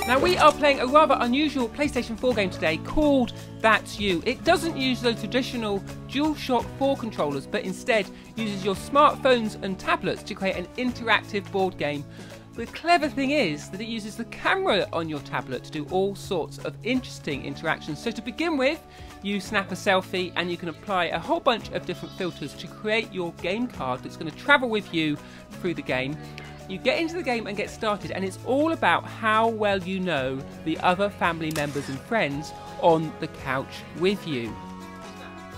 Now we are playing a rather unusual PlayStation 4 game today called That's You. It doesn't use those traditional DualShock 4 controllers, but instead uses your smartphones and tablets to create an interactive board game. The clever thing is that it uses the camera on your tablet to do all sorts of interesting interactions. So to begin with, you snap a selfie and you can apply a whole bunch of different filters to create your game card that's going to travel with you through the game. You get into the game and get started, and it's all about how well you know the other family members and friends on the couch with you.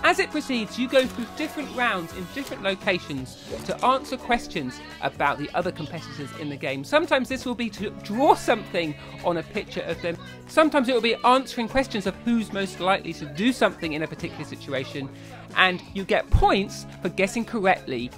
As it proceeds, you go through different rounds in different locations to answer questions about the other competitors in the game. Sometimes this will be to draw something on a picture of them. Sometimes it will be answering questions of who's most likely to do something in a particular situation. And you get points for guessing correctly.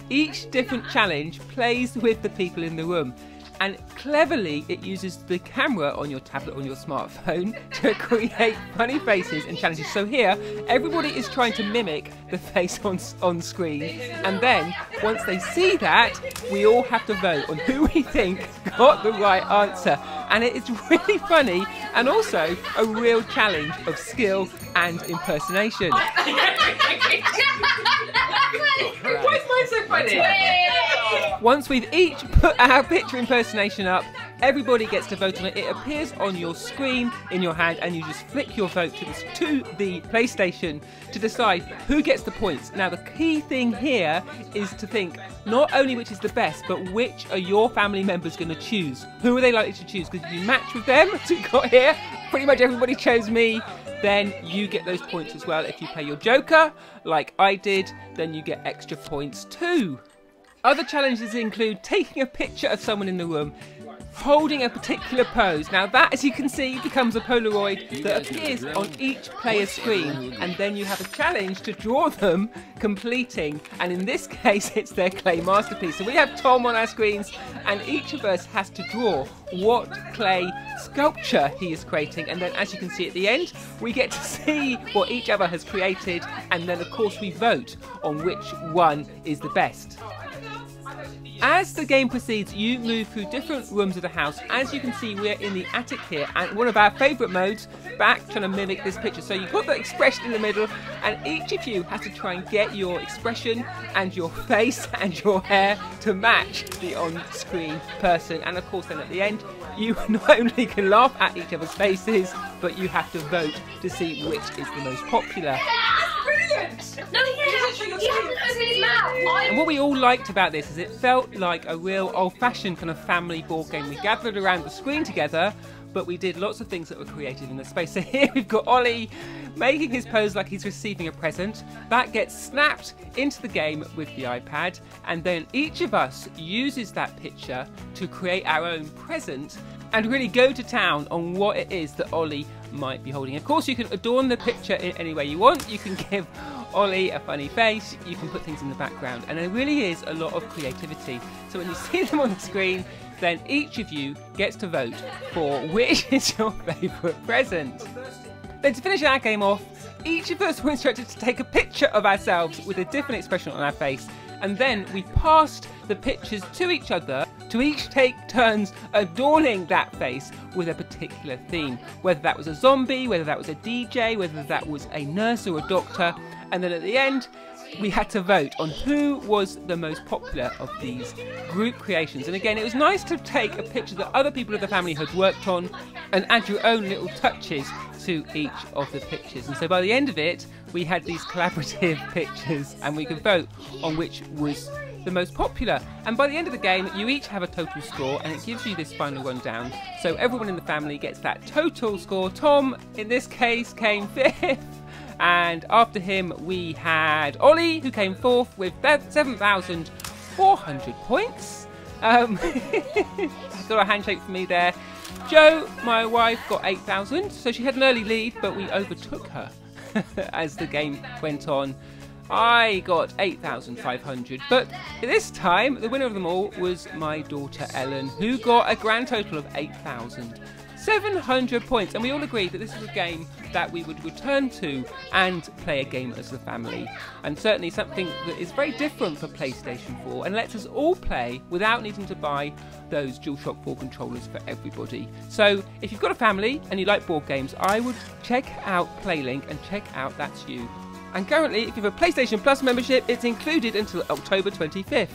Each different challenge plays with the people in the room, and cleverly it uses the camera on your tablet, on your smartphone, to create funny faces and challenges. So here, everybody is trying to mimic the face on screen, and then once they see that, we all have to vote on who we think got the right answer. And it is really funny, and also a real challenge of skill and impersonation. Why is mine so funny? Once we've each put our picture impersonation up, everybody gets to vote on it. It appears on your screen in your hand, and you just flick your vote to the PlayStation to decide who gets the points. Now the key thing here is to think not only which is the best, but which are your family members going to choose. Who are they likely to choose? Because if you match with them, as we got here, pretty much everybody chose me, then you get those points as well. If you play your Joker, like I did, then you get extra points too. Other challenges include taking a picture of someone in the room, holding a particular pose. Now that, as you can see, becomes a Polaroid that appears on each player's screen, and then you have a challenge to draw them completing, and in this case it's their clay masterpiece. So we have Tom on our screens, and each of us has to draw what clay sculpture he is creating, and then as you can see at the end we get to see what each other has created, and then of course we vote on which one is the best. As the game proceeds, you move through different rooms of the house. As you can see, we're in the attic here, and one of our favourite modes, back, trying to mimic this picture. So you've got the expression in the middle, and each of you has to try and get your expression and your face and your hair to match the on-screen person. And of course then at the end, you not only can laugh at each other's faces, but you have to vote to see which is the most popular. And what we all liked about this is it felt like a real old-fashioned kind of family board game. We gathered around the screen together, but we did lots of things that were creative in the space. So here we've got Ollie making his pose like he's receiving a present. That gets snapped into the game with the iPad, and then each of us uses that picture to create our own present and really go to town on what it is that Ollie might be holding. Of course, you can adorn the picture in any way you want. You can give Ollie a funny face, you can put things in the background, and there really is a lot of creativity. So when you see them on the screen, then each of you gets to vote for which is your favourite present. Then to finish our game off, each of us were instructed to take a picture of ourselves with a different expression on our face, and then we passed the pictures to each other to each take turns adorning that face with a particular theme, whether that was a zombie, whether that was a DJ, whether that was a nurse or a doctor. And then at the end, we had to vote on who was the most popular of these group creations. And again, it was nice to take a picture that other people of the family had worked on and add your own little touches to each of the pictures. And so by the end of it, we had these collaborative pictures, and we could vote on which was the most popular. And by the end of the game, you each have a total score, and it gives you this final rundown. So everyone in the family gets that total score. Tom, in this case, came 5th. And after him, we had Ollie, who came 4th with 7,400 points. Got a handshake for me there. Jo, my wife, got 8,000, so she had an early lead, but we overtook her as the game went on. I got 8,500, but this time the winner of them all was my daughter Ellen, who got a grand total of 8,000. 700 points, and we all agreed that this is a game that we would return to and play a game as a family, and certainly something that is very different for PlayStation 4 and lets us all play without needing to buy those DualShock 4 controllers for everybody. So if you've got a family and you like board games, I would check out PlayLink and check out That's You. And currently, if you have a PlayStation Plus membership, it's included until October 25th.